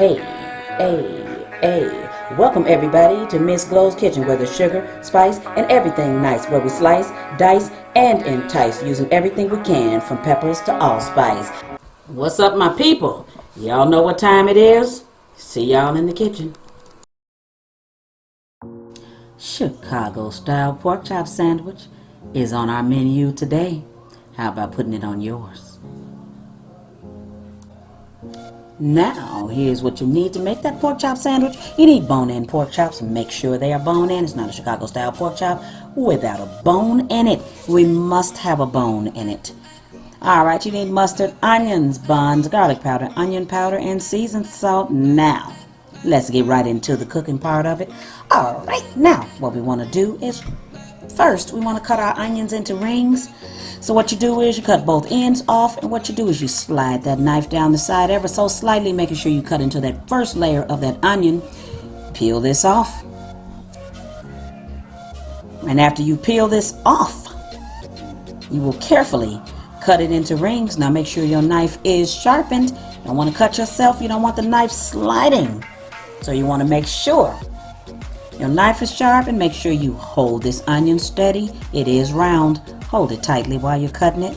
Hey, hey. Welcome everybody to Miss Glow's Kitchen, where there's sugar, spice, and everything nice, where we slice, dice, and entice, using everything we can, from peppers to allspice. What's up, my people? Y'all know what time it is? See y'all in the kitchen. Chicago-style pork chop sandwich is on our menu today. How about putting it on yours? Now, here's what you need to make that pork chop sandwich. You need bone-in pork chops. Make sure they are bone-in. It's not a Chicago-style pork chop without a bone in it. We must have a bone in it. All right, you need mustard, onions, buns, garlic powder, onion powder, and seasoned salt. Now, let's get right into the cooking part of it. All right, now, what we want to do is, first, we want to cut our onions into rings. So what you do is you cut both ends off, and what you do is you slide that knife down the side ever so slightly, making sure you cut into that first layer of that onion. Peel this off. And after you peel this off, you will carefully cut it into rings. Now make sure your knife is sharpened. You don't want to cut yourself. You don't want the knife sliding. So you want to make sure your knife is sharp, and make sure you hold this onion steady. It is round. Hold it tightly while you're cutting it.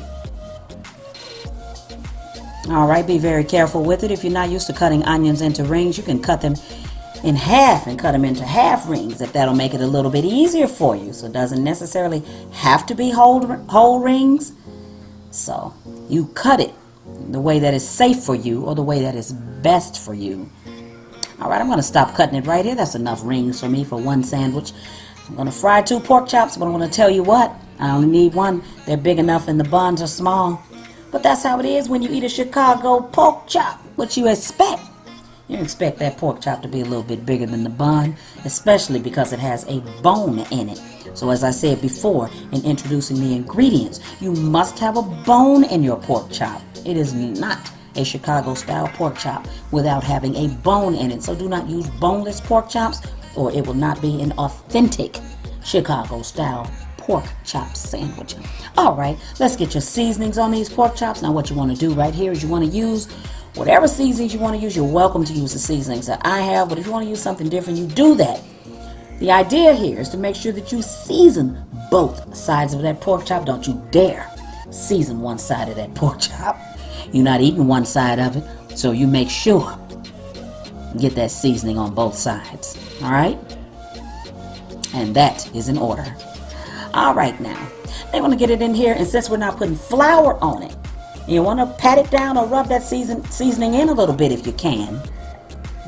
All right, be very careful with it. If you're not used to cutting onions into rings, you can cut them in half and cut them into half rings, if that'll make it a little bit easier for you. So it doesn't necessarily have to be whole rings. So you cut it the way that is safe for you, or the way that is best for you. All right, I'm going to stop cutting it right here. That's enough rings for me for one sandwich. I'm going to fry 2 pork chops, but I'm going to tell you what, I only need 1. They're big enough and the buns are small. But that's how it is when you eat a Chicago pork chop. What you expect? You expect that pork chop to be a little bit bigger than the bun, especially because it has a bone in it. So as I said before in introducing the ingredients, you must have a bone in your pork chop. It is not a Chicago-style pork chop without having a bone in it. So do not use boneless pork chops, or it will not be an authentic Chicago-style pork chop sandwich. All right, let's get your seasonings on these pork chops. Now what you want to do right here is you want to use whatever seasonings you want to use. You're welcome to use the seasonings that I have, but if you want to use something different, you do that. The idea here is to make sure that you season both sides of that pork chop. Don't you dare season one side of that pork chop. You're not eating one side of it, so you make sure you get that seasoning on both sides. All right? And that is in order. All right, now, they want to get it in here, and since we're not putting flour on it, you want to pat it down or rub that seasoning in a little bit if you can.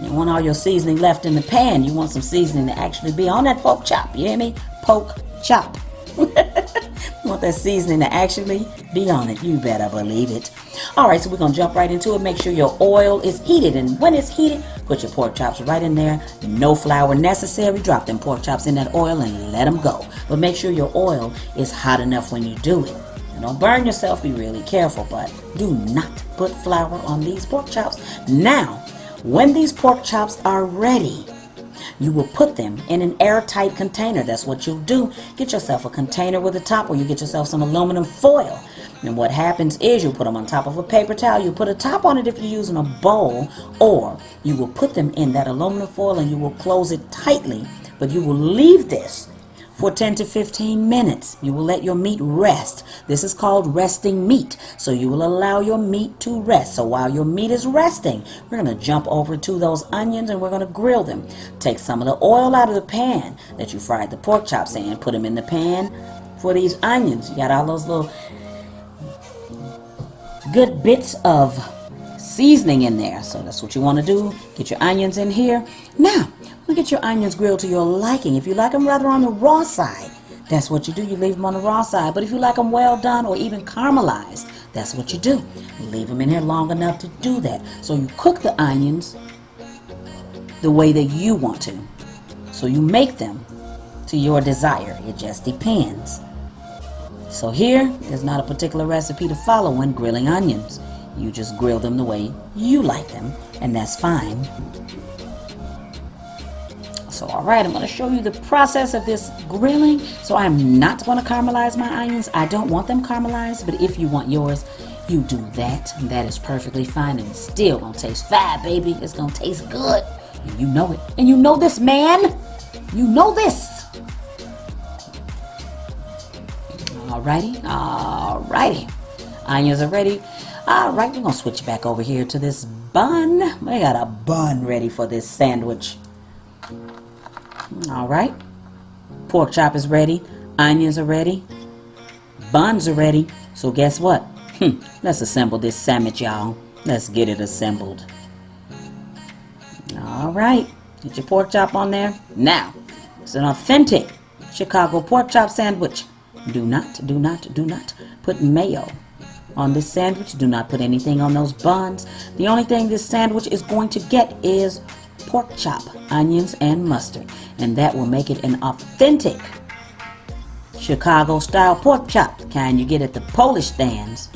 You want all your seasoning left in the pan. You want some seasoning to actually be on that pork chop. You hear me? Pork chop. You want that seasoning to actually be on it. You better believe it. All right, so we're going to jump right into it. Make sure your oil is heated, and when it's heated, put your pork chops right in there. No flour necessary. Drop them pork chops in that oil and let them go. But make sure your oil is hot enough when you do it. And don't burn yourself. Be really careful, but do not put flour on these pork chops. Now, when these pork chops are ready, you will put them in an airtight container. That's what you'll do. Get yourself a container with a top, or you get yourself some aluminum foil. And what happens is you'll put them on top of a paper towel. You'll put a top on it if you're using a bowl, or you will put them in that aluminum foil and you will close it tightly. But you will leave this for 10 to 15 minutes. You will let your meat rest. This is called resting meat. So you will allow your meat to rest. So while your meat is resting, we're going to jump over to those onions and we're going to grill them. Take some of the oil out of the pan that you fried the pork chops in. Put them in the pan for these onions. You got all those little good bits of seasoning in there. So that's what you want to do. Get your onions in here. Now, get your onions grilled to your liking. If you like them rather on the raw side, that's what you do. You leave them on the raw side. But if you like them well done or even caramelized, that's what you do. You leave them in here long enough to do that. So you cook the onions the way that you want to. So you make them to your desire. It just depends. So here, there's not a particular recipe to follow when grilling onions. You just grill them the way you like them, and that's fine. So, all right, I'm going to show you the process of this grilling. So I'm not going to caramelize my onions. I don't want them caramelized, but if you want yours, you do that. And that is perfectly fine and still going to taste fine, baby. It's going to taste good. And you know it. And you know this, man. You know this. Alrighty. Onions are ready. Alright, we're going to switch back over here to this bun. We got a bun ready for this sandwich. Alright. Pork chop is ready. Onions are ready. Buns are ready. So guess what? Let's assemble this sandwich, y'all. Let's get it assembled. Alright. Get your pork chop on there. Now, it's an authentic Chicago pork chop sandwich. Do not put mayo on this sandwich. Do not put anything on those buns. The only thing this sandwich is going to get is pork chop, onions, and mustard. And that will make it an authentic Chicago style pork chop, the kind you get at the Polish stands.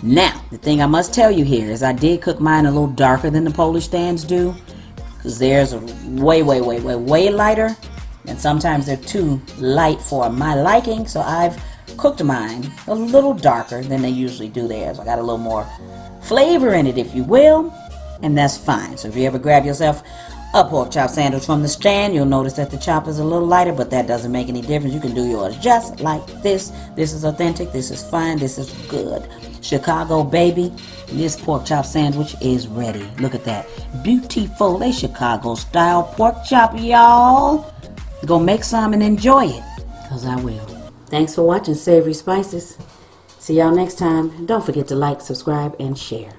Now, the thing I must tell you here is I did cook mine a little darker than the Polish stands do, because theirs are way lighter, and sometimes they're too light for my liking, so I've cooked mine a little darker than they usually do theirs. I got a little more flavor in it, if you will, and that's fine. So if you ever grab yourself a pork chop sandwich from the stand, you'll notice that the chop is a little lighter, but that doesn't make any difference. You can do yours just like this. This is authentic, this is fine, this is good. Chicago, baby, this pork chop sandwich is ready. Look at that. Beautiful, a Chicago style pork chop, y'all. Go make some and enjoy it, because I will. Thanks for watching Savory Spices. See y'all next time. Don't forget to like, subscribe, and share.